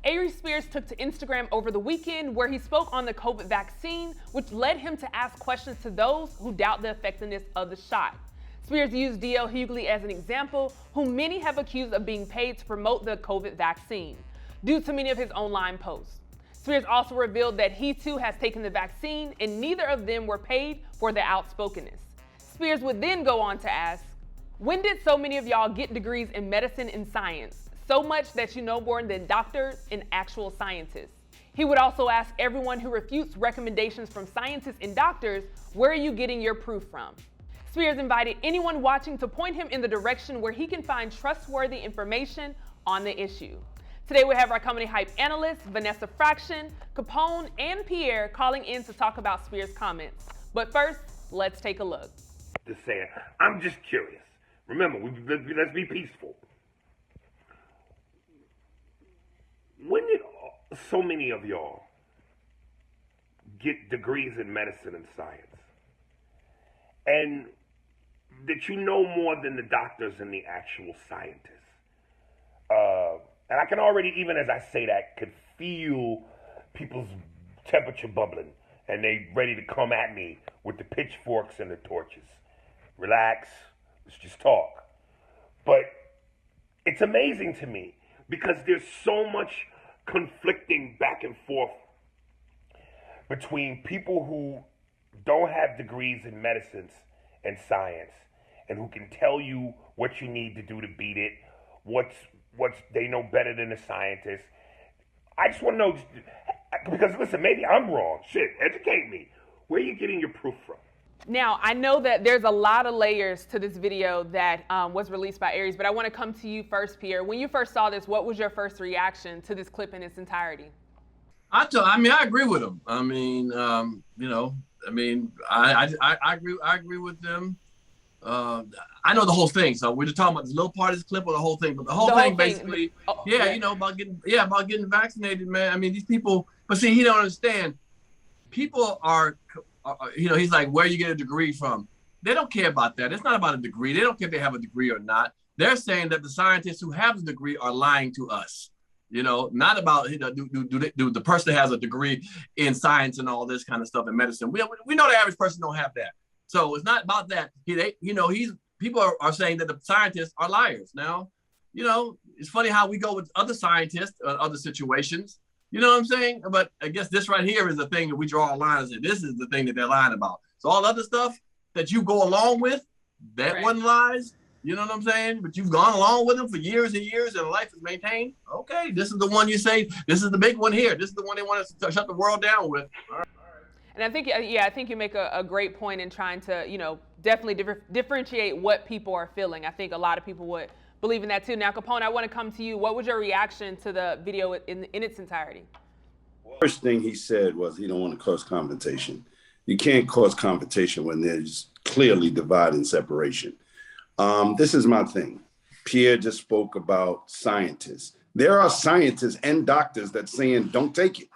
Aries Spears took to Instagram over the weekend where he spoke on the COVID vaccine, which led him to ask questions to those who doubt the effectiveness of the shot. Spears used D.L. Hughley as an example, whom many have accused of being paid to promote the COVID vaccine, due to many of his online posts. Spears also revealed that he too has taken the vaccine and neither of them were paid for their outspokenness. Spears would then go on to ask, when did so many of y'all get degrees in medicine and science? So much that you know more than doctors and actual scientists. He would also ask everyone who refutes recommendations from scientists and doctors, where are you getting your proof from? Spears invited anyone watching to point him in the direction where he can find trustworthy information on the issue. Today we have our Comedy Hype analysts, Vanessa Fraction, Capone, and Pierre calling in to talk about Spears' comments. But first, let's take a look. Just saying, I'm just curious. Remember, let's be peaceful. When did so many of y'all get degrees in medicine and science? And that you know more than the doctors and the actual scientists? And I can already, even as I say that, could feel people's temperature bubbling and they ready to come at me with the pitchforks and the torches. Relax, let's just talk. But it's amazing to me because there's so much conflicting back and forth between people who don't have degrees in medicine and science and who can tell you what you need to do to beat it, what's they know better than the scientists. I just want to know, because listen, maybe I'm wrong. Shit, educate me. Where are you getting your proof from? Now, I know that there's a lot of layers to this video that was released by Aries, but I want to come to you first, Pierre. When you first saw this, what was your first reaction to this clip in its entirety? I agree with him. I agree with them. I know the whole thing, so we're just talking about this little part of this clip or the whole thing. But the whole thing basically, about getting vaccinated, man. I mean, these people, but see, he don't understand. People are, he's like, where you get a degree from? They don't care about that. It's not about a degree. They don't care if they have a degree or not. They're saying that the scientists who have the degree are lying to us. Not about, do the person that has a degree in science and all this kind of stuff in medicine. We know the average person don't have that. So it's not about that. People are saying that the scientists are liars. Now, it's funny how we go with other scientists, other situations. You know what I'm saying? But I guess this right here is the thing that we draw a line and say, this is the thing that they're lying about. So all other stuff that you go along with, that one lies. You know what I'm saying? But you've gone along with them for years and years and life is maintained. Okay, this is the one you say, this is the big one here. This is the one they want us to shut the world down with. All right. And I think you make a great point in trying to, definitely differentiate what people are feeling. I think a lot of people would believe in that too. Now, Capone, I want to come to you. What was your reaction to the video in its entirety? First thing he said was he don't want to cause confrontation. You can't cause confrontation when there's clearly divide and separation. This is my thing. Pierre just spoke about scientists. There are scientists and doctors that saying don't take it.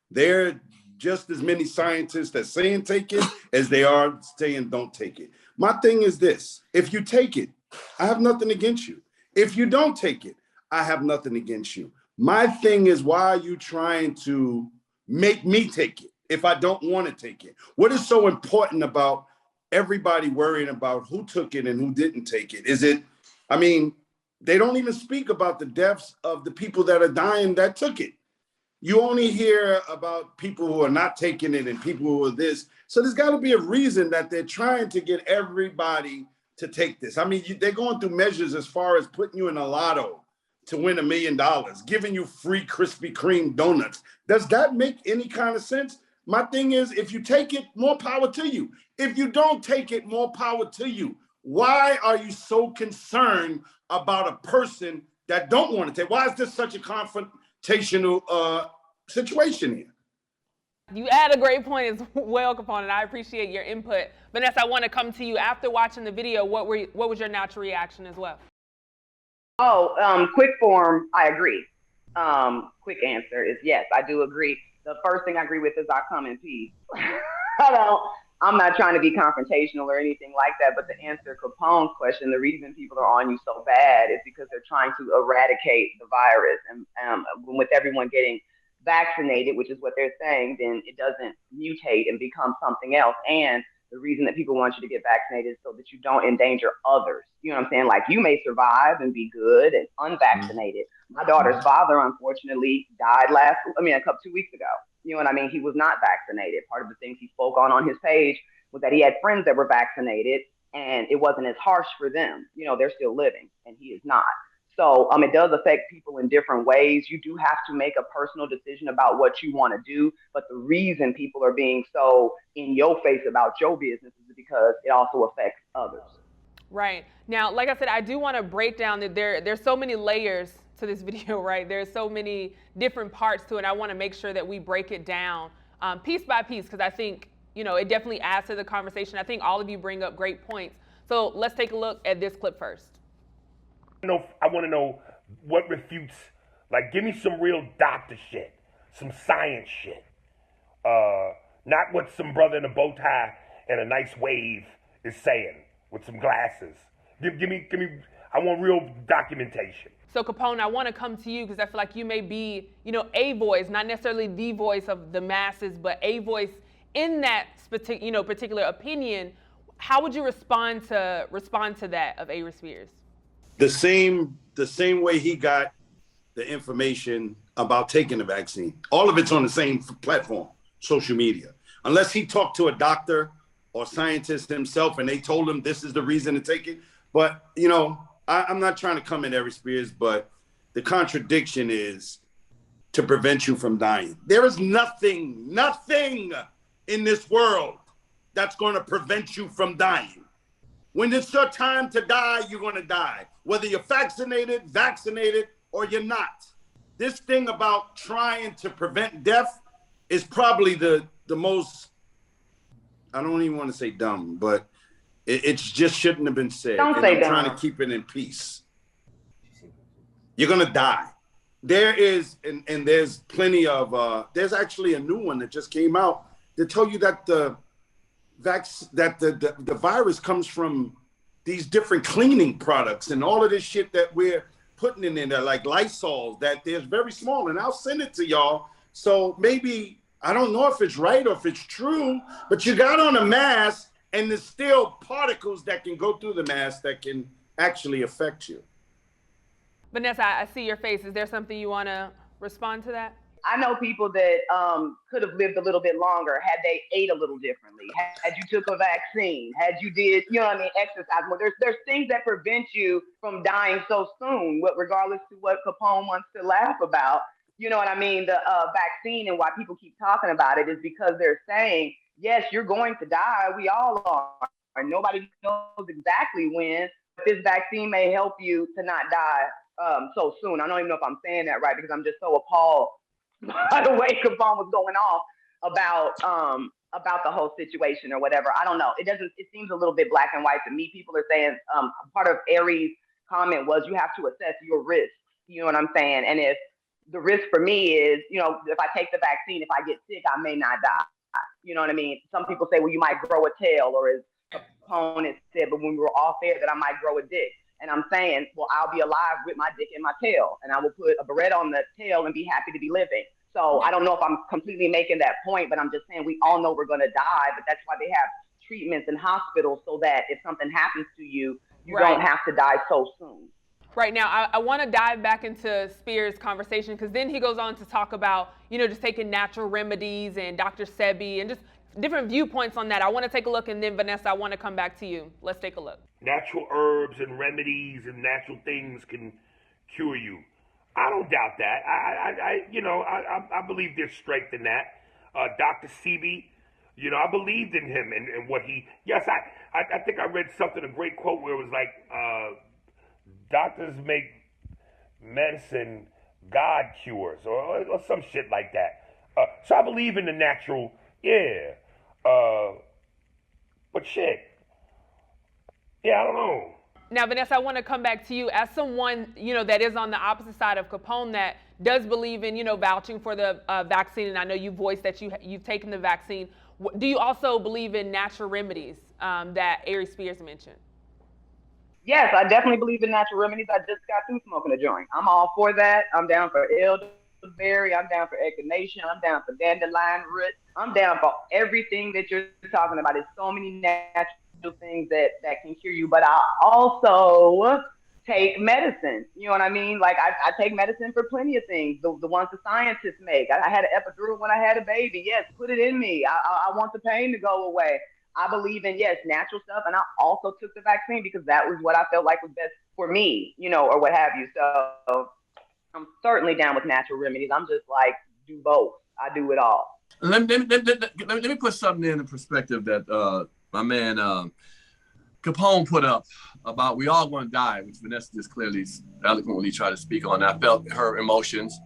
They're just as many scientists that saying take it as they are saying don't take it. My thing is this: if you take it, I have nothing against you. If you don't take it, I have nothing against you. My thing is, why are you trying to make me take it if I don't want to take it? What is so important about everybody worrying about who took it and who didn't take it? They don't even speak about the deaths of the people that are dying that took it. You only hear about people who are not taking it and people who are this. So there's got to be a reason that they're trying to get everybody to take this. They're going through measures as far as putting you in a lotto to win $1 million, giving you free Krispy Kreme donuts. Does that make any kind of sense? My thing is, if you take it, more power to you. If you don't take it, more power to you. Why are you so concerned about a person that don't want to take? Why is this such a confrontational situation here? You add a great point as well, Capone, and I appreciate your input. Vanessa, I want to come to you. After watching the video, what was your natural reaction as well? Quick form, I agree. Quick answer is yes, I do agree. The first thing I agree with is I come in peace. I'm not trying to be confrontational or anything like that, but to answer Capone's question, the reason people are on you so bad is because they're trying to eradicate the virus. And with everyone getting vaccinated, which is what they're saying, then it doesn't mutate and become something else. And the reason that people want you to get vaccinated is so that you don't endanger others. You know what I'm saying? Like, you may survive and be good and unvaccinated. My daughter's father, unfortunately, died a couple 2 weeks ago. You know what I mean? He was not vaccinated. Part of the things he spoke on his page was that he had friends that were vaccinated and it wasn't as harsh for them. You know, they're still living and he is not. So it does affect people in different ways. You do have to make a personal decision about what you want to do. But the reason people are being so in your face about your business is because it also affects others. Right. Now, like I said, I do want to break down that there's so many layers to this video, right? There's so many different parts to it. I want to make sure that we break it down piece by piece, because I think, it definitely adds to the conversation. I think all of you bring up great points. So let's take a look at this clip first. I want to know what refutes, like, give me some real doctor shit, some science shit. Not what some brother in a bow tie and a nice wave is saying with some glasses. Give me, I want real documentation. So Capone, I want to come to you because I feel like you may be, a voice, not necessarily the voice of the masses, but a voice in that particular opinion. How would you respond to that of Aries Spears? The same way he got the information about taking the vaccine. All of it's on the same platform, social media. Unless he talked to a doctor or scientist himself and they told him this is the reason to take it. But, I'm not trying to come at Aries Spears, but the contradiction is to prevent you from dying. There is nothing in this world that's going to prevent you from dying. When it's your time to die, you're going to die. Whether you're vaccinated, or you're not. This thing about trying to prevent death is probably the most, I don't even want to say dumb, but it just shouldn't have been said. Don't say dumb. I'm trying to keep it in peace. You're going to die. There is, and there's plenty of, there's actually a new one that just came out that tell you that the virus comes from these different cleaning products and all of this shit that we're putting in there, like Lysol, that there's very small, and I'll send it to y'all. So maybe, I don't know if it's right or if it's true, but you got on a mask and there's still particles that can go through the mask that can actually affect you. Vanessa, I see your face. Is there something you want to respond to that? I know people that could have lived a little bit longer had they ate a little differently, had you took a vaccine, had you did, exercise more. There's things that prevent you from dying so soon, regardless to what Capone wants to laugh about. You know what I mean? The vaccine, and why people keep talking about it is because they're saying, yes, you're going to die. We all are. Nobody knows exactly when. But this vaccine may help you to not die so soon. I don't even know if I'm saying that right because I'm just so appalled by the way Capone was going off about the whole situation or whatever. I don't know. It seems a little bit black and white to me. People are saying part of Aries' comment was you have to assess your risks. You know what I'm saying? And if the risk for me is, if I take the vaccine, if I get sick, I may not die. You know what I mean? Some people say, well, you might grow a tail, or as Capone said, but when we were off air, that I might grow a dick. And I'm saying, well, I'll be alive with my dick in my tail, and I will put a beret on the tail and be happy to be living. So I don't know if I'm completely making that point, but I'm just saying we all know we're going to die, but that's why they have treatments in hospitals so that if something happens to you, you don't have to die so soon. Right. Now, I want to dive back into Spears' conversation because then he goes on to talk about, just taking natural remedies and Dr. Sebi and just different viewpoints on that. I want to take a look, and then Vanessa, I want to come back to you. Let's take a look. Natural herbs and remedies and natural things can cure you. I don't doubt that. I believe there's strength in that. Dr. Sebi, I believed in him and what he. Yes, I think I read something, a great quote where it was like, doctors make medicine, God cures, or some shit like that. So I believe in the natural. Yeah. But shit. Yeah, I don't know. Now, Vanessa, I want to come back to you as someone, that is on the opposite side of Capone that does believe in, vouching for the vaccine. And I know you voiced that you've taken the vaccine. Do you also believe in natural remedies that Aries Spears mentioned? Yes, I definitely believe in natural remedies. I just got through smoking a joint. I'm all for that. I'm down for elderberry. I'm down for echinacea. I'm down for dandelion root. I'm down for everything that you're talking about. There's so many natural things that can cure you. But I also take medicine. You know what I mean? Like I take medicine for plenty of things. The ones the scientists make. I had an epidural when I had a baby. Yes, put it in me. I want the pain to go away. I believe in, yes, natural stuff. And I also took the vaccine because that was what I felt like was best for me, you know, or what have you. So I'm certainly down with natural remedies. I'm just like, do both. I do it all. Let me put something in the perspective that my man Capone put up about we all going to die, which Vanessa just clearly eloquently tried to speak on. I felt her emotions.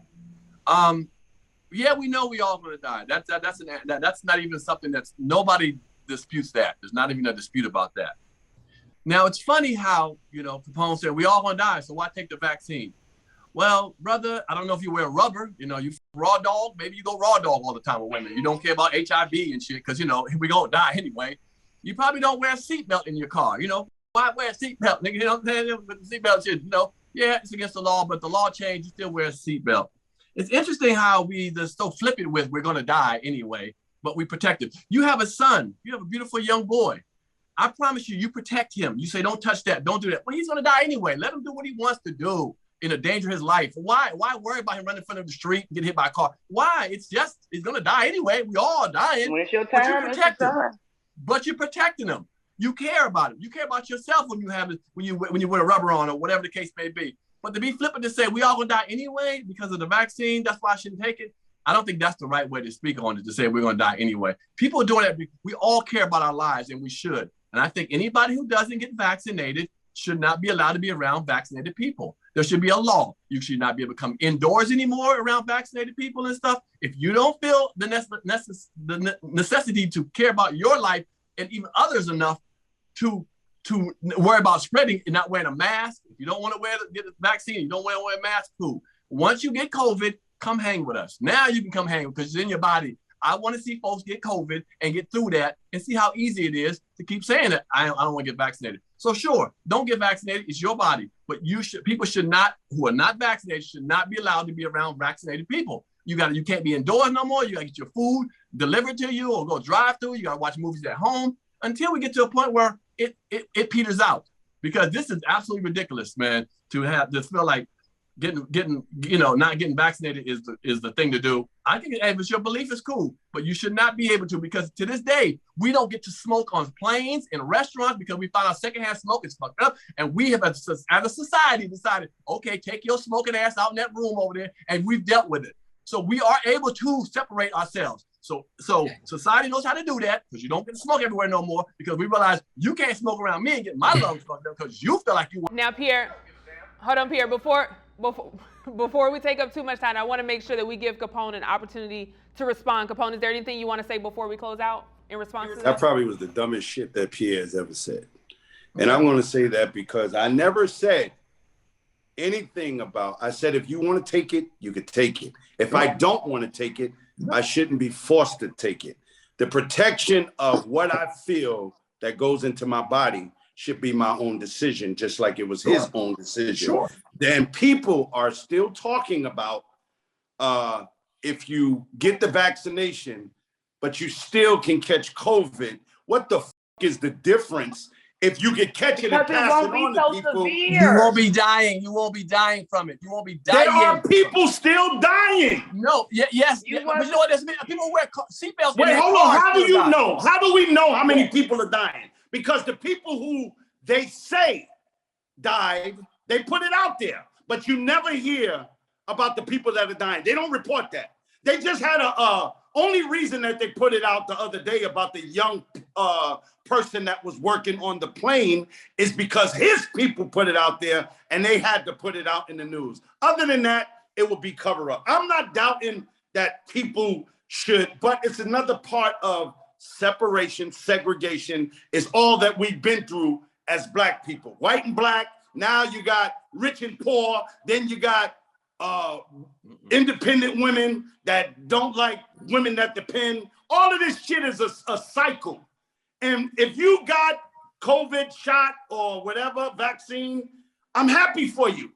Yeah, we know we all going to die. That's not even something that's nobody disputes that. There's not even a dispute about that. Now, it's funny how, you know, Capone said, we all gonna die, so why take the vaccine? Well, brother, I don't know if you wear rubber, you know, you raw dog, maybe you go raw dog all the time with women. You don't care about HIV and shit, because, you know, we gonna die anyway. You probably don't wear a seatbelt in your car, you know. Why wear a seatbelt, nigga? You know what I'm saying? With the seatbelt shit, you know, yeah, it's against the law, but the law changed, you still wear a seatbelt. It's interesting how we just so flippant with we're gonna die anyway, but we protect him. You have a son. You have a beautiful young boy. I promise you, you protect him. You say, don't touch that. Don't do that. Well, he's going to die anyway. Let him do what he wants to do in a danger of his life. Why worry about him running in front of the street and get hit by a car? Why? It's just, he's going to die anyway. We all dying. When it's your time, but you protect him. time. But you're protecting him. You care about him. You care about yourself when you have it, when you wear rubber on or whatever the case may be. But to be flippant to say we all going to die anyway because of the vaccine, that's why I shouldn't take it. I don't think that's the right way to speak on it, to say we're going to die anyway. People are doing that. We all care about our lives, and we should. And I think anybody who doesn't get vaccinated should not be allowed to be around vaccinated people. There should be a law. You should not be able to come indoors anymore around vaccinated people and stuff. If you don't feel the necessity to care about your life and even others enough to worry about spreading and not wearing a mask, if you don't want to get the vaccine, you don't want to wear a mask, cool. Once you get COVID, come hang with us. Now you can come hang because it's in your body. I want to see folks get COVID and get through that and see how easy it is to keep saying that I don't want to get vaccinated. So sure, don't get vaccinated. It's your body. But people should not, who are not vaccinated, should not be allowed to be around vaccinated people. You can't be indoors no more. You got to get your food delivered to you or go drive through. You got to watch movies at home until we get to a point where it peters out. Because this is absolutely ridiculous, man, to have this feel like getting not getting vaccinated is the thing to do. I think if it's your belief, it's cool, but you should not be able to, because to this day we don't get to smoke on planes and restaurants because we found out secondhand smoke is fucked up, and we have as a society decided, okay, take your smoking ass out in that room over there, and we've dealt with it. So we are able to separate ourselves. So society knows how to do that, because you don't get to smoke everywhere no more, because we realize you can't smoke around me and get my lungs fucked up because you feel like you want. Now, Pierre, hold on, Pierre. Before we take up too much time, I want to make sure that we give Capone an opportunity to respond. Capone, is there anything you want to say before we close out in response to that? That probably was the dumbest shit that Pierre has ever said. And I'm going to say that because I never said anything about, I said, if you want to take it, you could take it. If I don't want to take it, I shouldn't be forced to take it. The protection of what I feel that goes into my body should be my own decision, just like it was his own decision. Sure. Then people are still talking about if you get the vaccination, but you still can catch COVID. What the is the difference if you can catch it and pass it on to people? Severe. You won't be dying. You won't be dying from it. You won't be dying. There are people still dying. No, yes. But you know what this means? People wear seatbelts. Wait, hold on. How do you know? How do we know how many people are dying? Because the people who they say died, they put it out there, but you never hear about the people that are dying. They don't report that. They just had only reason that they put it out the other day about the young person that was working on the plane is because his people put it out there and they had to put it out in the news. Other than that, it will be cover up. I'm not doubting that people should, but it's another part of separation, segregation is all that we've been through as Black people, white and Black. Now you got rich and poor. Then you got independent women that don't like women that depend all of this shit is a cycle. And if you got COVID shot or whatever, vaccine, I'm happy for you.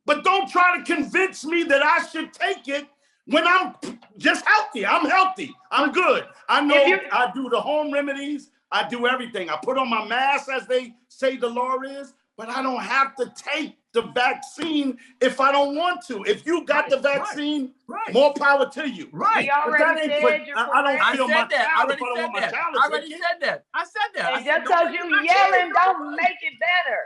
But don't try to convince me that I should take it when I'm just healthy. I'm healthy. I'm good. I know I do the home remedies. I do everything. I put on my mask, as they say the law is, but I don't have to take the vaccine if I don't want to. If you got the vaccine, more power to you. Right. I don't feel my child if I don't want my child to take it. I said that. And just because you yelling don't make it better.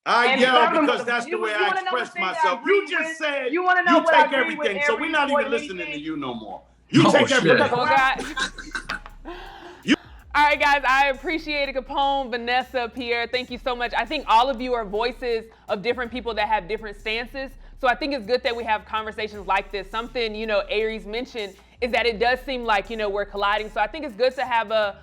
I yell because that's the way I express myself. You just said you take everything, so we're not even listening to you no more. You take everything. All right, guys, I appreciate it. Capone, Vanessa, Pierre, thank you so much. I think all of you are voices of different people that have different stances. So I think it's good that we have conversations like this. Something, Aries mentioned is that it does seem like, we're colliding. So I think it's good to have a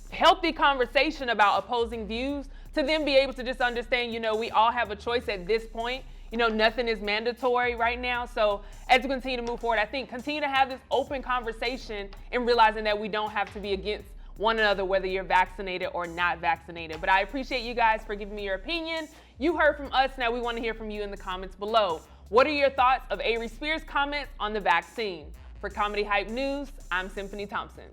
healthy conversation about opposing views, to then be able to just understand, we all have a choice at this point. Nothing is mandatory right now. So as we continue to move forward, I think continue to have this open conversation and realizing that we don't have to be against one another, whether you're vaccinated or not vaccinated. But I appreciate you guys for giving me your opinion. You heard from us. Now we want to hear from you in the comments below. What are your thoughts of Aries Spears' comments on the vaccine? For Comedy Hype News, I'm Symphony Thompson.